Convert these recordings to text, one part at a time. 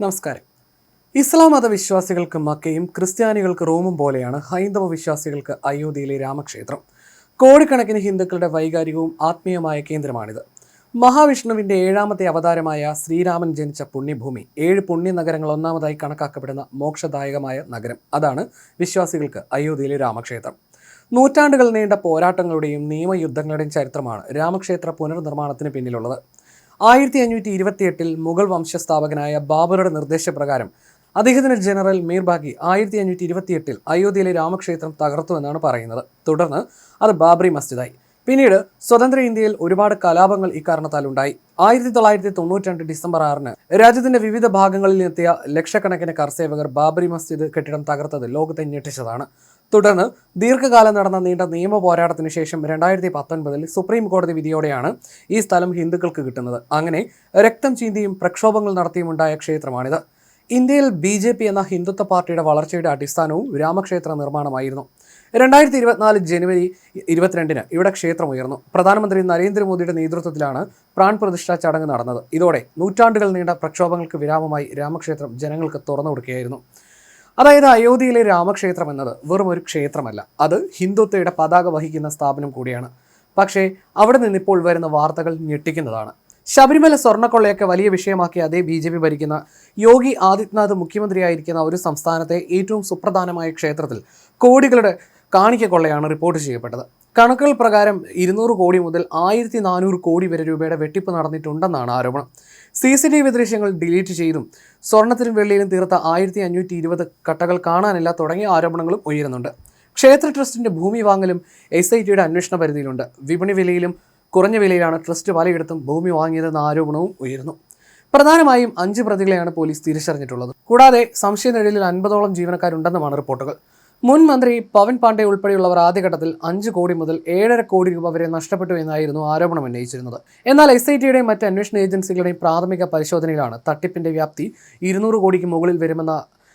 നമസ്കാരം. ഇസ്ലാം മതവിശ്വാസികൾക്ക് മക്കയും ക്രിസ്ത്യാനികൾക്ക് റോമും പോലെയാണ് ഹൈന്ദവ വിശ്വാസികൾക്ക് അയോധ്യയിലെ രാമക്ഷേത്രം. കോടിക്കണക്കിന് ഹിന്ദുക്കളുടെ വൈകാരികവും ആത്മീയമായ കേന്ദ്രമാണിത്. മഹാവിഷ്ണുവിൻ്റെ ഏഴാമത്തെ അവതാരമായ ശ്രീരാമൻ ജനിച്ച പുണ്യഭൂമി, 7 പുണ്യനഗരങ്ങൾ ഒന്നാമതായി കണക്കാക്കപ്പെടുന്ന മോക്ഷദായകമായ നഗരം, അതാണ് വിശ്വാസികൾക്ക് അയോധ്യയിലെ രാമക്ഷേത്രം. നൂറ്റാണ്ടുകൾ നീണ്ട പോരാട്ടങ്ങളുടെയും നിയമയുദ്ധങ്ങളുടെയും ചരിത്രമാണ് രാമക്ഷേത്ര പുനർനിർമ്മാണത്തിന് പിന്നിലുള്ളത്. 1528 മുഗൾ വംശസ്ഥാപകനായ ബാബറുടെ നിർദ്ദേശപ്രകാരം അദ്ദേഹത്തിന്റെ ജനറൽ മീർബാഗി 1528 അയോധ്യയിലെ രാമക്ഷേത്രം തകർത്തുവെന്നാണ് പറയുന്നത്. തുടർന്ന് അത് ബാബറി മസ്ജിദായി. പിന്നീട് സ്വതന്ത്ര ഇന്ത്യയിൽ ഒരുപാട് കലാപങ്ങൾ ഇക്കാരണത്താൽ ഉണ്ടായി. 1992 ഡിസംബർ 6 രാജ്യത്തിന്റെ വിവിധ ഭാഗങ്ങളിൽ എത്തിയ ലക്ഷക്കണക്കിന് കർസേവകർ ബാബറി മസ്ജിദ് കെട്ടിടം തകർത്തത് ലോകത്തെ ഞെട്ടിച്ചതാണ്. തുടർന്ന് ദീർഘകാലം നടന്ന നീണ്ട നിയമ പോരാട്ടത്തിന് ശേഷം 2019 സുപ്രീം കോടതി വിധിയോടെയാണ് ഈ സ്ഥലം ഹിന്ദുക്കൾക്ക് കിട്ടുന്നത്. അങ്ങനെ രക്തം ചീന്തിയും പ്രക്ഷോഭങ്ങൾ നടത്തിയും ഉണ്ടായ ക്ഷേത്രമാണിത്. ഇന്ത്യയിൽ BJP എന്ന ഹിന്ദുത്വ പാർട്ടിയുടെ വളർച്ചയുടെ അടിസ്ഥാനവും രാമക്ഷേത്ര നിർമ്മാണമായിരുന്നു. 2024 ജനുവരി 22 ഇവിടെ ക്ഷേത്രം ഉയർന്നു. പ്രധാനമന്ത്രി നരേന്ദ്രമോദിയുടെ നേതൃത്വത്തിലാണ് പ്രാൺ പ്രതിഷ്ഠാ ചടങ്ങ് നടന്നത്. ഇതോടെ നൂറ്റാണ്ടുകൾ നീണ്ട പ്രക്ഷോഭങ്ങൾക്ക് വിരാമമായി രാമക്ഷേത്രം ജനങ്ങൾക്ക് തുറന്നു കൊടുക്കുകയായിരുന്നു. അതായത് അയോധ്യയിലെ രാമക്ഷേത്രം എന്നത് വെറും ഒരു ക്ഷേത്രമല്ല, അത് ഹിന്ദുത്വയുടെ പതാക വഹിക്കുന്ന സ്ഥാപനം കൂടിയാണ്. പക്ഷേ അവിടെ നിന്നിപ്പോൾ വരുന്ന വാർത്തകൾ ഞെട്ടിക്കുന്നതാണ്. ശബരിമല സ്വർണ്ണക്കൊള്ളയൊക്കെ വലിയ വിഷയമാക്കി അതേ BJP ഭരിക്കുന്ന യോഗി ആദിത്യനാഥ് മുഖ്യമന്ത്രിയായിരിക്കുന്ന ഒരു സംസ്ഥാനത്തെ ഏറ്റവും സുപ്രധാനമായ ക്ഷേത്രത്തിൽ കോടികളുടെ കാണിക്കക്കൊള്ളയാണ് റിപ്പോർട്ട് ചെയ്യപ്പെട്ടത്. കണക്കുകൾ പ്രകാരം 200 കോടി മുതൽ 1400 കോടി വരെ രൂപയുടെ വെട്ടിപ്പ് നടന്നിട്ടുണ്ടെന്നാണ് ആരോപണം. CCTV ദൃശ്യങ്ങൾ ഡിലീറ്റ് ചെയ്തും സ്വർണത്തിലും വെള്ളിയിലും തീർത്ത 1520 കട്ടകൾ കാണാനില്ല തുടങ്ങിയ ആരോപണങ്ങളും ഉയരുന്നുണ്ട്. ക്ഷേത്ര ട്രസ്റ്റിന്റെ ഭൂമി വാങ്ങലും SITയുടെ അന്വേഷണ പരിധിയിലുണ്ട്. വിപണി വിലയിലും കുറഞ്ഞ വിലയിലാണ് ട്രസ്റ്റ് പലയിടത്തും ഭൂമി വാങ്ങിയതെന്ന ആരോപണവും ഉയരുന്നു. പ്രധാനമായും 5 പ്രതികളെയാണ് പോലീസ് തിരിച്ചറിഞ്ഞിട്ടുള്ളത്. കൂടാതെ സംശയനിഴലിൽ 50ഓളം ജീവനക്കാരുണ്ടെന്നുമാണ് റിപ്പോർട്ടുകൾ. മുൻ മന്ത്രി പവൻ പാണ്ഡെ ഉൾപ്പെടെയുള്ളവർ ആദ്യഘട്ടത്തിൽ 5 കോടി മുതൽ 7.5 കോടി രൂപ വരെ നഷ്ടപ്പെട്ടു എന്നായിരുന്നു ആരോപണം ഉന്നയിച്ചിരുന്നത്. എന്നാൽ SITയുടെയും മറ്റ് അന്വേഷണ ഏജൻസികളുടെയും പ്രാഥമിക പരിശോധനയിലാണ് തട്ടിപ്പിന്റെ വ്യാപ്തി 200 കോടിക്ക് മുകളിൽ വരുമെന്ന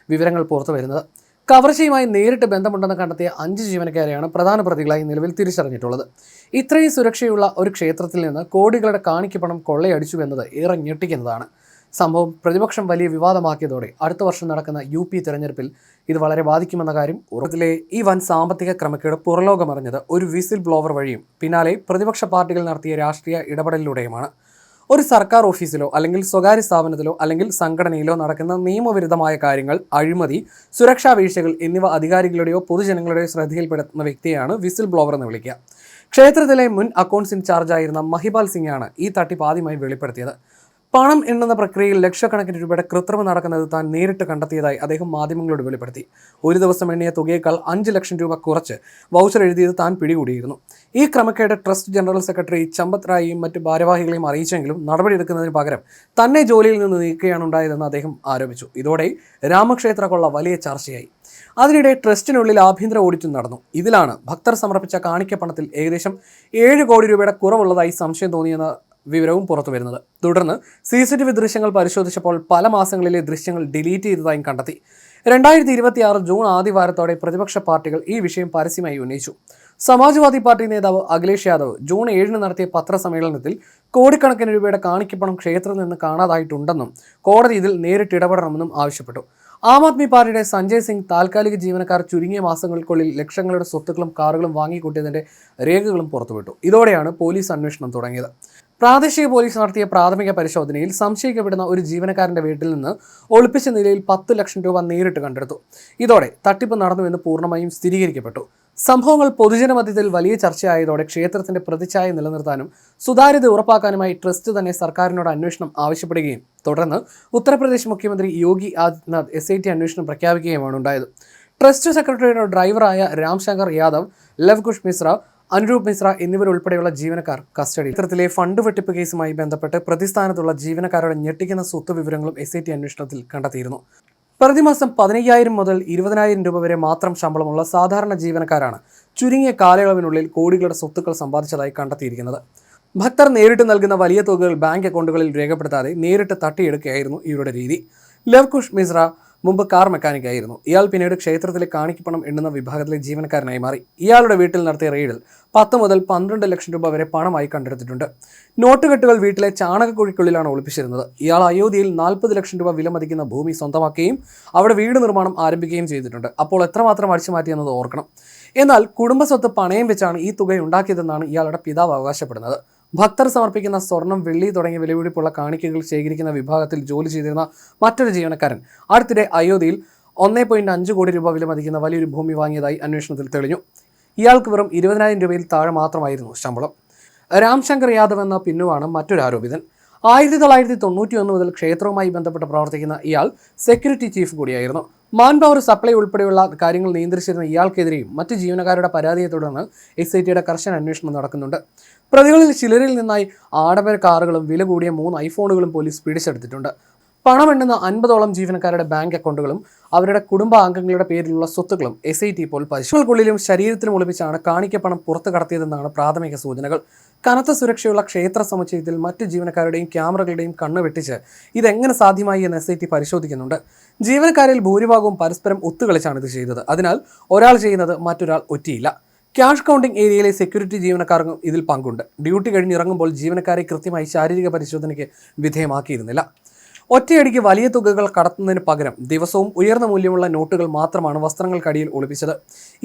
വിവരങ്ങൾ പുറത്തുവരുന്നത്. കവർച്ചയുമായി നേരിട്ട് ബന്ധമുണ്ടെന്ന് കണ്ടെത്തിയ 5 ജീവനക്കാരെയാണ് പ്രധാന പ്രതികളായി നിലവിൽ തിരിച്ചറിഞ്ഞിട്ടുള്ളത്. ഇത്രയും സുരക്ഷയുള്ള ഒരു ക്ഷേത്രത്തിൽ നിന്ന് കോടികളുടെ കാണിക്കപ്പണം കൊള്ളയടിച്ചു എന്നത് ഏറെ ഞെട്ടിക്കുന്നതാണ്. സംഭവം പ്രതിപക്ഷം വലിയ വിവാദമാക്കിയതോടെ അടുത്ത വർഷം നടക്കുന്ന UP തെരഞ്ഞെടുപ്പിൽ ഇത് വളരെ ബാധിക്കുമെന്ന കാര്യം ഉറപ്പിലെ ഈ വൻ സാമ്പത്തിക ക്രമക്കേട് പുറലോകമറിഞ്ഞത് ഒരു വിസിൽ ബ്ലോവർ വഴിയും പിന്നാലെ പ്രതിപക്ഷ പാർട്ടികൾ നടത്തിയ രാഷ്ട്രീയ ഇടപെടലിലൂടെയുമാണ്. ഒരു സർക്കാർ ഓഫീസിലോ അല്ലെങ്കിൽ സ്വകാര്യ സ്ഥാപനത്തിലോ അല്ലെങ്കിൽ സംഘടനയിലോ നടക്കുന്ന നിയമവിരുദ്ധമായ കാര്യങ്ങൾ, അഴിമതി, സുരക്ഷാ വീഴ്ചകൾ എന്നിവ അധികാരികളുടെയോ പൊതുജനങ്ങളുടെയോ ശ്രദ്ധയിൽപ്പെടുത്തുന്ന വ്യക്തിയാണ് വിസിൽ ബ്ലോവർ എന്ന് വിളിക്കുക. ക്ഷേത്രത്തിലെ മുൻ അക്കൗണ്ട്സ് ഇൻചാർജായിരുന്ന മഹിപാൽ സിംഗാണ് ഈ തട്ടിപ്പ് ആദ്യമായി വെളിപ്പെടുത്തിയത്. പണം എണ്ണുന്ന പ്രക്രിയയിൽ ലക്ഷക്കണക്കിന് രൂപയുടെ കൃത്രിമം നടക്കുന്നത് താൻ നേരിട്ട് കണ്ടെത്തിയതായി അദ്ദേഹം മാധ്യമങ്ങളോട് വെളിപ്പെടുത്തി. ഒരു ദിവസം എണ്ണിയ തുകയേക്കാൾ 5 ലക്ഷം രൂപ കുറച്ച് വൗച്ചർ എഴുതിയത് താൻ പിടികൂടിയിരുന്നു. ഈ ക്രമക്കേട് ട്രസ്റ്റ് ജനറൽ സെക്രട്ടറി ചമ്പത് റായിയും മറ്റ് ഭാരവാഹികളെയും അറിയിച്ചെങ്കിലും നടപടിയെടുക്കുന്നതിന് പകരം തന്നെ ജോലിയിൽ നിന്ന് നീക്കുകയാണ് ഉണ്ടായതെന്ന് അദ്ദേഹം ആരോപിച്ചു. ഇതോടെ രാമക്ഷേത്ര കൊള്ള വലിയ ചർച്ചയായി. അതിനിടെ ട്രസ്റ്റിനുള്ളിൽ ആഭ്യന്തര ഓഡിറ്റും നടന്നു. ഇതിലാണ് ഭക്തർ സമർപ്പിച്ച കാണിക്കപ്പണത്തിൽ ഏകദേശം 7 കോടി രൂപയുടെ കുറവുള്ളതായി സംശയം തോന്നിയെന്ന വിവരവും പുറത്തു വരുന്നത്. തുടർന്ന് CCTV ദൃശ്യങ്ങൾ പരിശോധിച്ചപ്പോൾ പല മാസങ്ങളിലെ ദൃശ്യങ്ങൾ ഡിലീറ്റ് ചെയ്തതായും കണ്ടെത്തി. 2026 ജൂൺ ആദ്യവാരത്തോടെ പ്രതിപക്ഷ പാർട്ടികൾ ഈ വിഷയം പരസ്യമായി ഉന്നയിച്ചു. സമാജ്വാദി പാർട്ടി നേതാവ് അഖിലേഷ് യാദവ് ജൂൺ 7 നടത്തിയ പത്രസമ്മേളനത്തിൽ കോടിക്കണക്കിന് രൂപയുടെ കാണിക്കപ്പണം ക്ഷേത്രത്തിൽ നിന്ന് കാണാതായിട്ടുണ്ടെന്നും കോടതി ഇതിൽ നേരിട്ട് ഇടപെടണമെന്നും ആവശ്യപ്പെട്ടു. ആം ആദ്മി പാർട്ടിയുടെ സഞ്ജയ് സിംഗ് താൽക്കാലിക ജീവനക്കാർ ചുരുങ്ങിയ മാസങ്ങൾക്കുള്ളിൽ ലക്ഷങ്ങളുടെ സ്വത്തുക്കളും കാറുകളും വാങ്ങിക്കൂട്ടിയതിന്റെ രേഖകളും പുറത്തുവിട്ടു. ഇതോടെയാണ് പോലീസ് അന്വേഷണം തുടങ്ങിയത്. പ്രാദേശിക പോലീസ് നടത്തിയ പ്രാഥമിക പരിശോധനയിൽ സംശയിക്കപ്പെടുന്ന ഒരു ജീവനക്കാരന്റെ വീട്ടിൽ നിന്ന് ഒളിപ്പിച്ച നിലയിൽ 10 ലക്ഷം രൂപ നേരിട്ട് കണ്ടെടുത്തു. ഇതോടെ തട്ടിപ്പ് നടന്നുവെന്ന് പൂർണ്ണമായും സ്ഥിരീകരിക്കപ്പെട്ടു. സംഭവങ്ങൾ പൊതുജനമധ്യത്തിൽ വലിയ ചർച്ചയായതോടെ ക്ഷേത്രത്തിന്റെ പ്രതിച്ഛായ നിലനിർത്താനും സുതാര്യത ഉറപ്പാക്കാനുമായി ട്രസ്റ്റ് തന്നെ സർക്കാരിനോട് അന്വേഷണം ആവശ്യപ്പെടുകയും തുടർന്ന് ഉത്തർപ്രദേശ് മുഖ്യമന്ത്രി യോഗി ആദിത്യനാഥ് SIT അന്വേഷണം പ്രഖ്യാപിക്കുകയുമാണ് ഉണ്ടായത്. ട്രസ്റ്റ് സെക്രട്ടറിയുടെ ഡ്രൈവറായ രാംശങ്കർ യാദവ്, ലവ്കുഷ് മിശ്ര, അനുരൂപ് മിശ്ര എന്നിവരുൾപ്പെടെയുള്ള ജീവനക്കാർ കസ്റ്റഡി. ചിത്രത്തിലെ ഫണ്ട് വെട്ടിപ്പ് കേസുമായി ബന്ധപ്പെട്ട് പ്രതിസ്ഥാനത്തുള്ള ജീവനക്കാരുടെ ഞെട്ടിക്കുന്ന സ്വത്ത് വിവരങ്ങളും SIT അന്വേഷണത്തിൽ കണ്ടെത്തിയിരുന്നു. പ്രതിമാസം 15,000 മുതൽ 20,000 രൂപ വരെ മാത്രം ശമ്പളമുള്ള സാധാരണ ജീവനക്കാരാണ് ചുരുങ്ങിയ കാലയളവിനുള്ളിൽ കോടികളുടെ സ്വത്തുക്കൾ സമ്പാദിച്ചതായി കണ്ടെത്തിയിരിക്കുന്നത്. ഭക്തർ നേരിട്ട് നൽകുന്ന വലിയ തുകകൾ ബാങ്ക് അക്കൗണ്ടുകളിൽ രേഖപ്പെടുത്താതെ നേരിട്ട് തട്ടിയെടുക്കുകയായിരുന്നു ഇവരുടെ രീതി. ലവ്കുഷ് മിശ്ര മുമ്പ് കാർ മെക്കാനിക്കായിരുന്നു. ഇയാൾ പിന്നീട് ക്ഷേത്രത്തിലെ കാണിക്കപ്പണം എണ്ണുന്ന വിഭാഗത്തിലെ ജീവനക്കാരനായി മാറി. ഇയാളുടെ വീട്ടിൽ നടത്തിയ റെയ്ഡിൽ 10 മുതൽ 12 ലക്ഷം രൂപ വരെ പണമായി കണ്ടെടുത്തിട്ടുണ്ട്. നോട്ടുകെട്ടുകൾ വീട്ടിലെ ചാണകക്കുഴിക്കുള്ളിലാണ് ഒളിപ്പിച്ചിരുന്നത്. ഇയാൾ അയോധ്യയിൽ 40 ലക്ഷം രൂപ വില മതിക്കുന്ന ഭൂമി സ്വന്തമാക്കുകയും അവിടെ വീട് നിർമ്മാണം ആരംഭിക്കുകയും ചെയ്തിട്ടുണ്ട്. അപ്പോൾ എത്രമാത്രം അടിച്ചു മാറ്റിയെന്നത് ഓർക്കണം. എന്നാൽ കുടുംബസ്വത്ത് പണയം വെച്ചാണ് ഈ തുക ഉണ്ടാക്കിയതെന്നാണ് ഇയാളുടെ പിതാവ് അവകാശപ്പെടുന്നത്. ഭക്തർ സമർപ്പിക്കുന്ന സ്വർണം, വെള്ളി തുടങ്ങിയ വിലപിടിപ്പുള്ള കാണിക്കകൾ ശേഖരിക്കുന്ന വിഭാഗത്തിൽ ജോലി ചെയ്തിരുന്ന മറ്റൊരു ജീവനക്കാരൻ അടുത്തിടെ അയോധ്യയിൽ 1.5 കോടി രൂപ വില മതിക്കുന്ന വലിയൊരു ഭൂമി വാങ്ങിയതായി അന്വേഷണത്തിൽ തെളിഞ്ഞു. ഇയാൾക്ക് വെറും 20,000 രൂപയിൽ താഴെ മാത്രമായിരുന്നു ശമ്പളം. രാംശങ്കർ യാദവ് എന്ന പിന്നുവാണ് മറ്റൊരു ആരോപിതൻ. 1991 മുതൽ ക്ഷേത്രവുമായി ബന്ധപ്പെട്ട് പ്രവർത്തിക്കുന്ന ഇയാൾ സെക്യൂരിറ്റി ചീഫ് കൂടിയായിരുന്നു. മാൻ പവർ സപ്ലൈ ഉൾപ്പെടെയുള്ള കാര്യങ്ങൾ നിയന്ത്രിച്ചിരുന്ന ഇയാൾക്കെതിരെയും മറ്റ് ജീവനക്കാരുടെ പരാതിയെ തുടർന്ന് SITയുടെ കർശന അന്വേഷണം നടക്കുന്നുണ്ട്. പ്രതികളിൽ ചിലരിൽ നിന്നായി ആഡംബര കാറുകളും വില കൂടിയ 3 ഐഫോണുകളും പോലീസ് പിടിച്ചെടുത്തിട്ടുണ്ട്. പണമെണ്ണുന്ന 50ഓളം ജീവനക്കാരുടെ ബാങ്ക് അക്കൗണ്ടുകളും അവരുടെ കുടുംബാംഗങ്ങളുടെ പേരിലുള്ള സ്വത്തുക്കളും SIT ഇപ്പോൾ പരിശോധനകൾക്കുള്ളിലും ശരീരത്തിലും ഒളിപ്പിച്ചാണ് കാണിക്കപ്പണം പുറത്തു കടത്തിയതെന്നാണ് പ്രാഥമിക സൂചനകൾ. കനത്ത സുരക്ഷയുള്ള ക്ഷേത്ര സമുച്ചയത്തിൽ മറ്റ് ജീവനക്കാരുടെയും ക്യാമറകളുടെയും കണ്ണ് വെട്ടിച്ച് ഇതെങ്ങനെ സാധ്യമായി എന്ന് SIT പരിശോധിക്കുന്നുണ്ട്. ജീവനക്കാരിൽ ഭൂരിഭാഗവും പരസ്പരം ഒത്തുകളിച്ചാണ് ഇത് ചെയ്തത്. അതിനാൽ ഒരാൾ ചെയ്യുന്നത് മറ്റൊരാൾ ഒറ്റിയില്ല. ക്യാഷ് കൗണ്ടിംഗ് ഏരിയയിലെ സെക്യൂരിറ്റി ജീവനക്കാർക്കും ഇതിൽ പങ്കുണ്ട്. ഡ്യൂട്ടി കഴിഞ്ഞിറങ്ങുമ്പോൾ ജീവനക്കാരെ കൃത്യമായി ശാരീരിക പരിശോധനയ്ക്ക് വിധേയമാക്കിയിരുന്നില്ല. ഒറ്റയടിക്ക് വലിയ തുകകൾ കടത്തുന്നതിന് പകരം ദിവസവും ഉയർന്ന മൂല്യമുള്ള നോട്ടുകൾ മാത്രമാണ് വസ്ത്രങ്ങൾക്കടിയിൽ ഒളിപ്പിച്ചത്.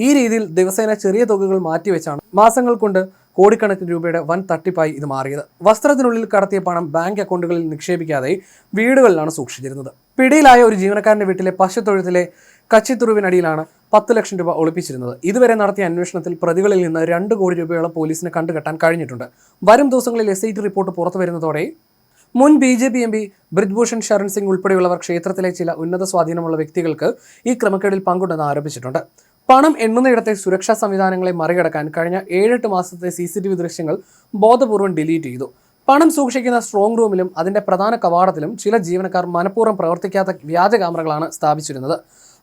ഈ രീതിയിൽ ദിവസേന ചെറിയ തുകകൾ മാറ്റിവെച്ചാണ് മാസങ്ങൾ കൊണ്ട് കോടിക്കണക്കിന് രൂപയുടെ വൻ തട്ടിപ്പായി ഇത് മാറിയത്. വസ്ത്രത്തിനുള്ളിൽ കടത്തിയ പണം ബാങ്ക് അക്കൗണ്ടുകളിൽ നിക്ഷേപിക്കാതെ വീടുകളിലാണ് സൂക്ഷിച്ചിരുന്നത്. പിടിയിലായ ഒരു ജീവനക്കാരന്റെ വീട്ടിലെ പശുത്തൊഴുത്തിലെ കച്ചിത്തുറുവിനടിയിലാണ് 10 ലക്ഷം രൂപ ഒളിപ്പിച്ചിരുന്നത്. ഇതുവരെ നടത്തിയ അന്വേഷണത്തിൽ പ്രതികളിൽ നിന്ന് 2 കോടി രൂപയോളം പോലീസിന് കണ്ടുകെട്ടാൻ കഴിഞ്ഞിട്ടുണ്ട്. വരും ദിവസങ്ങളിൽ SIT റിപ്പോർട്ട് പുറത്തു വരുന്നതോടെ മുൻ BJP MP ബ്രിജ്ഭൂഷൺ ശരൺ സിംഗ് ഉൾപ്പെടെയുള്ളവർ ക്ഷേത്രത്തിലെ ചില ഉന്നത സ്വാധീനമുള്ള വ്യക്തികൾക്ക് ഈ ക്രമക്കേടിൽ പങ്കുണ്ടെന്ന് ആരോപിച്ചിട്ടുണ്ട്. പണം എണ്ണുന്നയിടത്തെ സുരക്ഷാ സംവിധാനങ്ങളെ മറികടക്കാൻ കഴിഞ്ഞ 7-8 മാസത്തെ CCTV ദൃശ്യങ്ങൾ ബോധപൂർവം ഡിലീറ്റ് ചെയ്തു. പണം സൂക്ഷിക്കുന്ന സ്ട്രോങ് റൂമിലും അതിന്റെ പ്രധാന കവാടത്തിലും ചില ജീവനക്കാർ മനഃപൂർവ്വം പ്രവർത്തിക്കാത്ത വ്യാജ ക്യാമറകളാണ് സ്ഥാപിച്ചിരുന്നത്.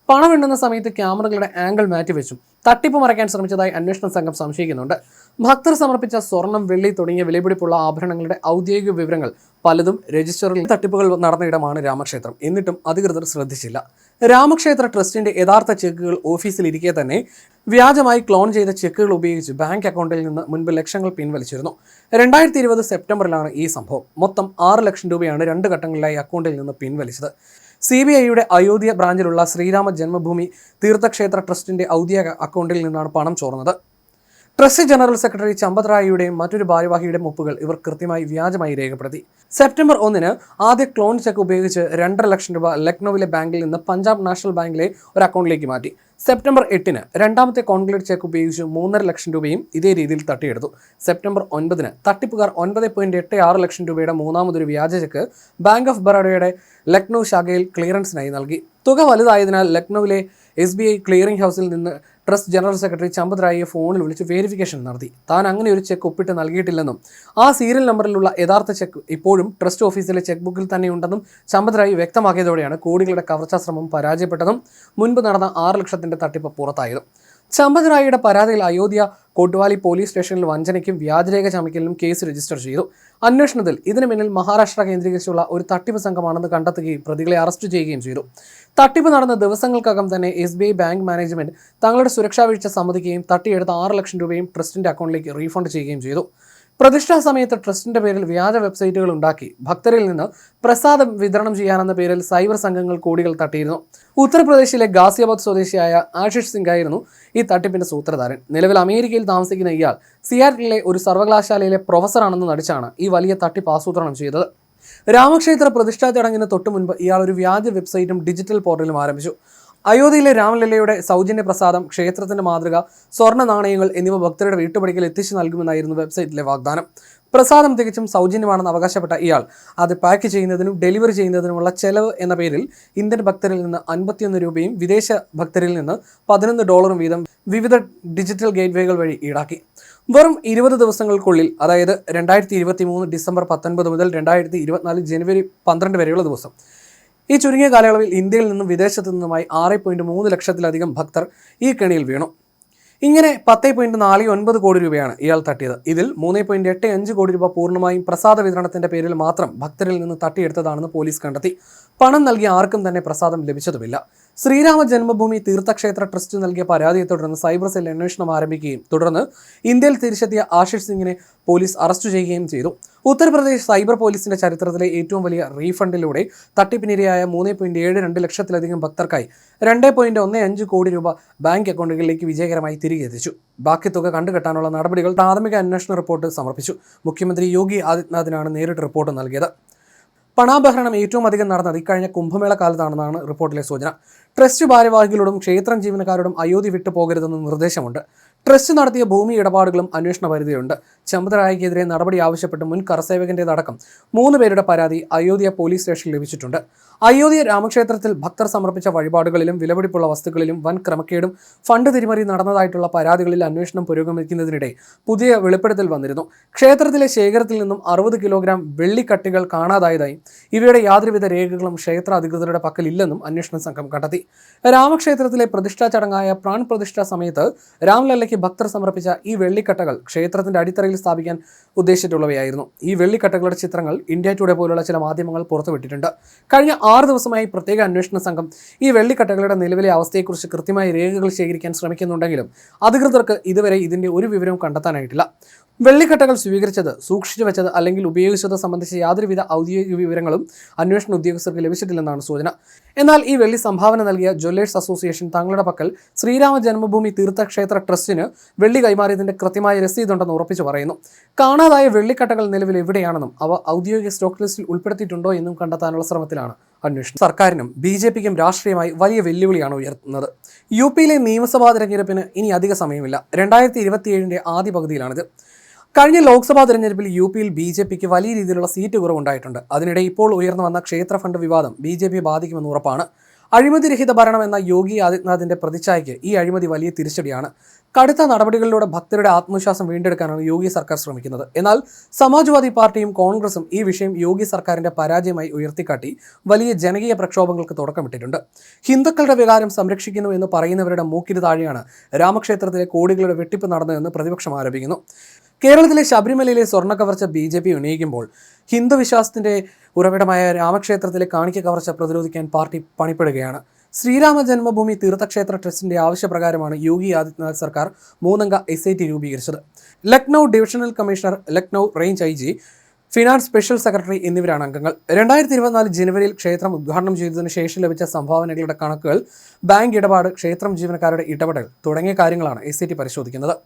പണം എണ്ണുന്ന സമയത്ത് ക്യാമറകളുടെ ആംഗിൾ മാറ്റിവെച്ചും തട്ടിപ്പ് മറയ്ക്കാൻ ശ്രമിച്ചതായി അന്വേഷണ സംഘം സംശയിക്കുന്നുണ്ട്. ഭക്തർ സമർപ്പിച്ച സ്വർണം, വെള്ളി തുടങ്ങിയ വിലപിടിപ്പുള്ള ആഭരണങ്ങളുടെ ഔദ്യോഗിക വിവരങ്ങൾ പലതും രജിസ്റ്ററിൽ തട്ടിപ്പുകൾ നടന്നയിടമാണ് രാമക്ഷേത്രം. എന്നിട്ടും അധികൃതർ ശ്രദ്ധിച്ചില്ല. രാമക്ഷേത്ര ട്രസ്റ്റിന്റെ യഥാർത്ഥ ചെക്കുകൾ ഓഫീസിലിരിക്കെ തന്നെ വ്യാജമായി ക്ലോൺ ചെയ്ത ചെക്കുകൾ ഉപയോഗിച്ച് ബാങ്ക് അക്കൗണ്ടിൽ നിന്ന് മുൻപ് ലക്ഷങ്ങൾ പിൻവലിച്ചിരുന്നു. 2020 സെപ്റ്റംബറിലാണ് ഈ സംഭവം. മൊത്തം 6 ലക്ഷം രൂപയാണ് 2 ഘട്ടങ്ങളിലായി അക്കൗണ്ടിൽ നിന്ന് പിൻവലിച്ചത്. CBIയുടെ അയോധ്യ ബ്രാഞ്ചിലുള്ള ശ്രീരാമ ജന്മഭൂമി തീർത്ഥക്ഷേത്ര ട്രസ്റ്റിന്റെ ഔദ്യോഗിക അക്കൗണ്ടിൽ നിന്നാണ് പണം ചോർന്നത്. ട്രസ്റ്റ് ജനറൽ സെക്രട്ടറി ചമ്പത് റായിയുടെയും മറ്റൊരു ഭാരവാഹിയുടെയും ഒപ്പുകൾ ഇവർ കൃത്യമായി വ്യാജമായി രേഖപ്പെടുത്തി. സെപ്റ്റംബർ 1 ആദ്യ ക്ലോൺ ചെക്ക് ഉപയോഗിച്ച് 2.5 ലക്ഷം രൂപ ലക്നൌവിലെ ബാങ്കിൽ നിന്ന് പഞ്ചാബ് നാഷണൽ ബാങ്കിലെ ഒരു അക്കൗണ്ടിലേക്ക് മാറ്റി. സെപ്റ്റംബർ 8 രണ്ടാമത്തെ കോൺക്രീറ്റ് ചെക്ക് ഉപയോഗിച്ച് 3.5 ലക്ഷം രൂപയും ഇതേ രീതിയിൽ തട്ടിയെടുത്തു. സെപ്റ്റംബർ 9 തട്ടിപ്പുകാർ 9.86 ലക്ഷം രൂപയുടെ മൂന്നാമതൊരു വ്യാജ ചെക്ക് ബാങ്ക് ഓഫ് ബറോഡയുടെ ലക്നൌ ശാഖയിൽ ക്ലിയറൻസിനായി നൽകി. തുക വലുതായതിനാൽ ലക്നൌവിലെ SBI ക്ലിയറിംഗ് ഹൗസിൽ നിന്ന് ട്രസ്റ്റ് ജനറൽ സെക്രട്ടറി ചമ്പത് റായിയെ ഫോണിൽ വിളിച്ച് വെരിഫിക്കേഷൻ നടത്തി. താൻ അങ്ങനെ ഒരു ചെക്ക് ഒപ്പിട്ട് നൽകിയിട്ടില്ലെന്നും ആ സീരിയൽ നമ്പറിലുള്ള യഥാർത്ഥ ചെക്ക് ഇപ്പോഴും ട്രസ്റ്റ് ഓഫീസിലെ ചെക്ക് ബുക്കിൽ തന്നെയുണ്ടെന്നും ചമ്പത് റായി വ്യക്തമാക്കിയതോടെയാണ് കോടികളുടെ കവർച്ചാ ശ്രമം പരാജയപ്പെട്ടതും മുൻപ് നടന്ന 6 ലക്ഷത്തിന്റെ തട്ടിപ്പ് പുറത്തായതും. ചമ്പത് റായിയുടെ പരാതിയിൽ അയോധ്യ കോട്ട്വാലി പോലീസ് സ്റ്റേഷനിൽ വഞ്ചനയ്ക്കും വ്യാജരേഖ ചമയ്ക്കലിനും കേസ് രജിസ്റ്റർ ചെയ്തു. അന്വേഷണത്തിൽ ഇതിനു പിന്നിൽ മഹാരാഷ്ട്ര കേന്ദ്രീകരിച്ചുള്ള ഒരു തട്ടിപ്പ് സംഘമാണെന്ന് കണ്ടെത്തുകയും പ്രതികളെ അറസ്റ്റ് ചെയ്യുകയും ചെയ്തു. തട്ടിപ്പ് നടന്ന ദിവസങ്ങൾക്കകം തന്നെ SBI ബാങ്ക് മാനേജ്മെന്റ് തങ്ങളുടെ സുരക്ഷാ വീഴ്ച സമ്മതിക്കുകയും തട്ടിയെടുത്ത 6 ലക്ഷം രൂപയും ട്രസ്റ്റിന്റെ അക്കൗണ്ടിലേക്ക് റീഫണ്ട് ചെയ്യുകയും ചെയ്തു. പ്രതിഷ്ഠാ സമയത്ത് ട്രസ്റ്റിന്റെ പേരിൽ വ്യാജ വെബ്സൈറ്റുകൾ ഉണ്ടാക്കി ഭക്തരിൽ നിന്ന് പ്രസാദം വിതരണം ചെയ്യാനെന്ന പേരിൽ സൈബർ സംഘങ്ങൾ കോടികൾ തട്ടിയിരുന്നു. ഉത്തർപ്രദേശിലെ ഗാസിയാബാദ് സ്വദേശിയായ ആശിഷ് സിംഗ് ആയിരുന്നു ഈ തട്ടിപ്പിന്റെ സൂത്രധാരൻ. നിലവിൽ അമേരിക്കയിൽ താമസിക്കുന്ന ഇയാൾ സിയാറ്റിലെ ഒരു സർവകലാശാലയിലെ പ്രൊഫസറാണെന്ന് നടിച്ചാണ് ഈ വലിയ തട്ടിപ്പ് ആസൂത്രണം ചെയ്തത്. രാമക്ഷേത്ര പ്രതിഷ്ഠാ ചടങ്ങിന് തൊട്ടു മുൻപ് ഇയാൾ ഒരു വ്യാജ വെബ്സൈറ്റും ഡിജിറ്റൽ പോർട്ടലും ആരംഭിച്ചു. അയോധ്യയിലെ രാമലല്ലയുടെ സൗജന്യ പ്രസാദം, ക്ഷേത്രത്തിന്റെ മാതൃക, സ്വർണ്ണ നാണയങ്ങൾ എന്നിവ ഭക്തരുടെ വീട്ടുപടിക്കൽ എത്തിച്ചു നൽകുമെന്നായിരുന്നു വെബ്സൈറ്റിലെ വാഗ്ദാനം. പ്രസാദം തികച്ചും സൗജന്യമാണെന്ന് അവകാശപ്പെട്ട ഇയാൾ അത് പാക്ക് ചെയ്യുന്നതിനും ഡെലിവറി ചെയ്യുന്നതിനുമുള്ള ചെലവ് എന്ന പേരിൽ ഇന്ത്യൻ ഭക്തരിൽ നിന്ന് 51 രൂപയും വിദേശ ഭക്തരിൽ നിന്ന് $11 വീതം വിവിധ ഡിജിറ്റൽ ഗേറ്റ്വേകൾ വഴി ഈടാക്കി. വെറും 20 ദിവസങ്ങൾക്കുള്ളിൽ, അതായത് 2023 ഡിസംബർ 19 മുതൽ 2024 ജനുവരി 12 വരെയുള്ള ദിവസം, ഈ ചുരുങ്ങിയ കാലയളവിൽ ഇന്ത്യയിൽ നിന്നും വിദേശത്തു നിന്നുമായി 6.3 ലക്ഷത്തിലധികം ഭക്തർ ഈ കെണിയിൽ വീണു. ഇങ്ങനെ 10.49 കോടി രൂപയാണ് ഇയാൾ തട്ടിയത്. ഇതിൽ 3.85 കോടി രൂപ പൂർണ്ണമായും പ്രസാദ വിതരണത്തിന്റെ പേരിൽ മാത്രം ഭക്തരിൽ നിന്ന് തട്ടിയെടുത്തതാണെന്ന് പോലീസ് കണ്ടെത്തി. പണം നൽകിയ ആർക്കും തന്നെ പ്രസാദം ലഭിച്ചതുമില്ല. ശ്രീരാമ ജന്മഭൂമി തീർത്ഥക്ഷേത്ര ട്രസ്റ്റ് നൽകിയ പരാതിയെ തുടർന്ന് സൈബർ സെൽ അന്വേഷണം ആരംഭിക്കുകയും തുടർന്ന് ഇന്ത്യയിൽ തിരിച്ചെത്തിയ ആശിഷ് സിംഗിനെ പോലീസ് അറസ്റ്റ് ചെയ്യുകയും ചെയ്തു. ഉത്തർപ്രദേശ് സൈബർ പോലീസിന്റെ ചരിത്രത്തിലെ ഏറ്റവും വലിയ റീഫണ്ടിലൂടെ തട്ടിപ്പിനിരയായ 3.72 ലക്ഷത്തിലധികം ഭക്തർക്കായി 2.15 കോടി രൂപ ബാങ്ക് അക്കൗണ്ടുകളിലേക്ക് വിജയകരമായി തിരികെ എത്തിച്ചു. ബാക്കി തുക കണ്ടുകെട്ടാനുള്ള നടപടികൾ പ്രാഥമിക അന്വേഷണ റിപ്പോർട്ട് സമർപ്പിച്ചു. മുഖ്യമന്ത്രി യോഗി ആദിത്യനാഥിനാണ് നേരിട്ട് റിപ്പോർട്ട് നൽകിയത്. പണാപഹരണം ഏറ്റവും അധികം നടന്നത് ഇക്കഴിഞ്ഞ കുംഭമേള കാലത്താണെന്നാണ് റിപ്പോർട്ടിലെ സൂചന. ട്രസ്റ്റ് ഭാരവാഹികളോടും ക്ഷേത്രം ജീവനക്കാരോടും അയോധ്യ വിട്ടു പോകരുതെന്ന് നിർദ്ദേശമുണ്ട്. ട്രസ്റ്റ് നടത്തിയ ഭൂമി ഇടപാടുകളും അന്വേഷണ പരിധിയുണ്ട്. ചമ്പതരായ്ക്കെതിരെ നടപടി ആവശ്യപ്പെട്ട് മുൻ കർസേവകന്റേതടക്കം 3 പേരുടെ പരാതി അയോധ്യ പോലീസ് സ്റ്റേഷനിൽ ലഭിച്ചിട്ടുണ്ട്. അയോധ്യ രാമക്ഷേത്രത്തിൽ ഭക്തർ സമർപ്പിച്ച വഴിപാടുകളിലും വിലപിടിപ്പുള്ള വസ്തുക്കളിലും വൻ ക്രമക്കേടും ഫണ്ട് തിരിമറി നടന്നതായിട്ടുള്ള പരാതികളിൽ അന്വേഷണം പുരോഗമിക്കുന്നതിനിടെ പുതിയ വെളിപ്പെടുത്തൽ വന്നിരുന്നു. ക്ഷേത്രത്തിലെ ശേഖരത്തിൽ നിന്നും 60 കിലോഗ്രാം വെള്ളിക്കട്ടികൾ കാണാതായതായും ഇവയുടെ യാതൊരുവിധ രേഖകളും ക്ഷേത്ര അധികൃതരുടെ പക്കലില്ലെന്നും അന്വേഷണ സംഘം കണ്ടെത്തി. രാമക്ഷേത്രത്തിലെ പ്രതിഷ്ഠാ ചടങ്ങായ പ്രാൺ പ്രതിഷ്ഠാ സമയത്ത് രാംലല്ലയ്ക്ക് ഭക്തർ സമർപ്പിച്ച ഈ വെള്ളിക്കട്ടകൾ ക്ഷേത്രത്തിന്റെ അടിത്തറയിൽ സ്ഥാപിക്കാൻ ഉദ്ദേശിച്ചിട്ടുള്ളവയായിരുന്നു. ഈ വെള്ളിക്കട്ടകളുടെ ചിത്രങ്ങൾ ഇന്ത്യ ടുഡേ പോലുള്ള ചില മാധ്യമങ്ങൾ പുറത്തുവിട്ടിട്ടുണ്ട്. കഴിഞ്ഞ 6 ദിവസമായി പ്രത്യേക അന്വേഷണ സംഘം ഈ വെള്ളിക്കട്ടകളുടെ നിലവിലെ അവസ്ഥയെക്കുറിച്ച് കൃത്യമായ രേഖകൾ ശേഖരിക്കാൻ ശ്രമിക്കുന്നുണ്ടെങ്കിലും അധികൃതർക്ക് ഇതുവരെ ഇതിന്റെ ഒരു വിവരവും കണ്ടെത്താനായിട്ടില്ല. വെള്ളിക്കട്ടകൾ സ്വീകരിച്ചത്, സൂക്ഷിച്ചു വെച്ചത് അല്ലെങ്കിൽ ഉപയോഗിച്ചത് സംബന്ധിച്ച യാതൊരുവിധ ഔദ്യോഗിക വിവരങ്ങളും അന്വേഷണ ഉദ്യോഗസ്ഥർക്ക് ലഭിച്ചിട്ടില്ലെന്നാണ് സൂചന. എന്നാൽ ഈ വെള്ളി സംഭാവന നൽകിയ ജ്വല്ലേഴ്സ് അസോസിയേഷൻ തങ്ങളുടെ പക്കൽ ശ്രീരാമ ജന്മഭൂമി തീർത്ഥക്ഷേത്ര ട്രസ്റ്റിന് വെള്ളി കൈമാറിയതിന്റെ കൃത്യമായ രസീതുണ്ടെന്ന് ഉറപ്പിച്ചു പറയുന്നു. കാണാതായ വെള്ളിക്കട്ടകൾ നിലവിൽ എവിടെയാണെന്നും അവ ഔദ്യോഗിക സ്റ്റോക്ക് ലിസ്റ്റിൽ ഉൾപ്പെടുത്തിയിട്ടുണ്ടോ എന്നും കണ്ടെത്താനുള്ള ശ്രമത്തിലാണ് അന്വേഷണം. സർക്കാരിനും BJPക്കും രാഷ്ട്രീയമായി വലിയ വെല്ലുവിളിയാണ് ഉയർത്തുന്നത്. UPയിലെ നിയമസഭാ തെരഞ്ഞെടുപ്പിന് ഇനി അധിക സമയമില്ല. 2027 ആദ്യ പകുതിയിലാണിത്. കഴിഞ്ഞ ലോക്സഭാ തെരഞ്ഞെടുപ്പിൽ UPയിൽ BJPക്ക് വലിയ രീതിയിലുള്ള സീറ്റ് കുറവുണ്ടായിട്ടുണ്ട്. അതിനിടെ ഇപ്പോൾ ഉയർന്നു വന്ന ക്ഷേത്ര ഫണ്ട് വിവാദം BJPയെ ബാധിക്കുമെന്ന് ഉറപ്പാണ്. അഴിമതിരഹിത ഭരണം എന്ന യോഗി ആദിത്യനാഥിന്റെ പ്രതിച്ഛായയ്ക്ക് ഈ അഴിമതി വലിയ തിരിച്ചടിയാണ്. കടുത്ത നടപടികളിലൂടെ ഭക്തരുടെ ആത്മവിശ്വാസം വീണ്ടെടുക്കാനാണ് യോഗി സർക്കാർ ശ്രമിക്കുന്നത്. എന്നാൽ സമാജ്വാദി പാർട്ടിയും കോൺഗ്രസും ഈ വിഷയം യോഗി സർക്കാരിന്റെ പരാജയമായി ഉയർത്തിക്കാട്ടി വലിയ ജനകീയ പ്രക്ഷോഭങ്ങൾക്ക് തുടക്കമിട്ടിട്ടുണ്ട്. ഹിന്ദുക്കളുടെ വികാരം സംരക്ഷിക്കുന്നു എന്ന് പറയുന്നവരുടെ മൂക്കിന് താഴെയാണ് രാമക്ഷേത്രത്തിലെ കോടികളുടെ വെട്ടിപ്പ് നടന്നതെന്ന് പ്രതിപക്ഷം ആരോപിക്കുന്നു. കേരളത്തിലെ ശബരിമലയിലെ സ്വർണ്ണ കവർച്ച BJP ഉന്നയിക്കുമ്പോൾ ഹിന്ദു വിശ്വാസത്തിന്റെ ഉറവിടമായ രാമക്ഷേത്രത്തിലെ കാണിക്ക കവർച്ച പ്രതിരോധിക്കാൻ പാർട്ടി പണിപ്പെടുകയാണ്. ശ്രീരാമ ജന്മഭൂമി തീർത്ഥക്ഷേത്ര ട്രസ്റ്റിന്റെ ആവശ്യപ്രകാരമാണ് യോഗി ആദിത്യനാഥ് സർക്കാർ 3 അംഗ SIT രൂപീകരിച്ചത്. Lucknow divisional commissioner, Lucknow range IG, finance special secretary എന്നിവരാണ് അംഗങ്ങൾ. 2024 ജനുവരിയിൽ ക്ഷേത്രം ഉദ്ഘാടനം ചെയ്തതിനു ശേഷം ലഭിച്ച സംഭാവനകളുടെ കണക്കുകൾ, ബാങ്ക് ഇടപാട്, ക്ഷേത്രം ജീവനക്കാരുടെ ഇടപെടൽ തുടങ്ങിയ കാര്യങ്ങളാണ് SIT പരിശോധിക്കുന്നത്.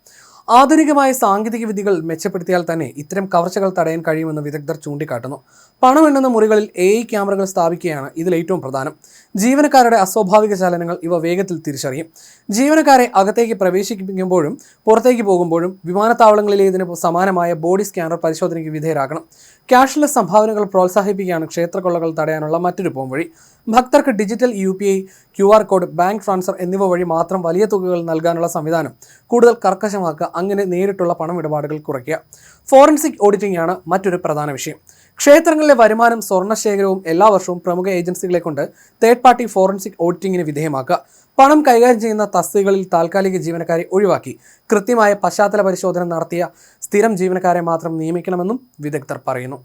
ആധുനികമായ സാങ്കേതിക വിദ്യകൾ മെച്ചപ്പെടുത്തിയാൽ തന്നെ ഇത്തരം കവർച്ചകൾ തടയാൻ കഴിയുമെന്ന് വിദഗ്ധർ ചൂണ്ടിക്കാട്ടുന്നു. പണം എണ്ണുന്ന മുറികളിൽ AI ക്യാമറകൾ സ്ഥാപിക്കുകയാണ് ഇതിൽ ഏറ്റവും പ്രധാനം. ജീവനക്കാരുടെ അസ്വാഭാവിക ചലനങ്ങൾ ഇവ വേഗത്തിൽ തിരിച്ചറിയും. ജീവനക്കാരെ അകത്തേക്ക് പ്രവേശിപ്പിക്കുമ്പോഴും പുറത്തേക്ക് പോകുമ്പോഴും വിമാനത്താവളങ്ങളിലേതിന് സമാനമായ ബോഡി സ്കാനർ പരിശോധനയ്ക്ക് വിധേയരാക്കണം. ക്യാഷ്ലെസ് സംഭാവനകൾ പ്രോത്സാഹിപ്പിക്കുകയാണ് ക്ഷേത്രക്കൊള്ളകൾ തടയാനുള്ള മറ്റൊരു പോംവഴി. ഭക്തർക്ക് digital UPI, QR code, bank transfer എന്നിവ വഴി മാത്രം വലിയ തുകകൾ നൽകാനുള്ള സംവിധാനം കൂടുതൽ കർക്കശമാക്കുക, അങ്ങനെ നേരിട്ടുള്ള പണമിടപാടുകൾ കുറയ്ക്കുക. ഫോറൻസിക് ഓഡിറ്റിംഗ് ആണ് മറ്റൊരു പ്രധാന വിഷയം. ക്ഷേത്രങ്ങളിലെ വരുമാനം, സ്വർണ്ണശേഖരവും എല്ലാ വർഷവും പ്രമുഖ ഏജൻസികളെ കൊണ്ട് തേർഡ് പാർട്ടി ഫോറൻസിക് ഓഡിറ്റിംഗിന് വിധേയമാക്കുക. പണം കൈകാര്യം ചെയ്യുന്ന തസ്തികകളിൽ താൽക്കാലിക ജീവനക്കാരെ ഒഴിവാക്കി കൃത്യമായ പശ്ചാത്തല പരിശോധന നടത്തിയ സ്ഥിരം ജീവനക്കാരെ മാത്രം നിയമിക്കണമെന്നും വിദഗ്ധർ പറയുന്നു.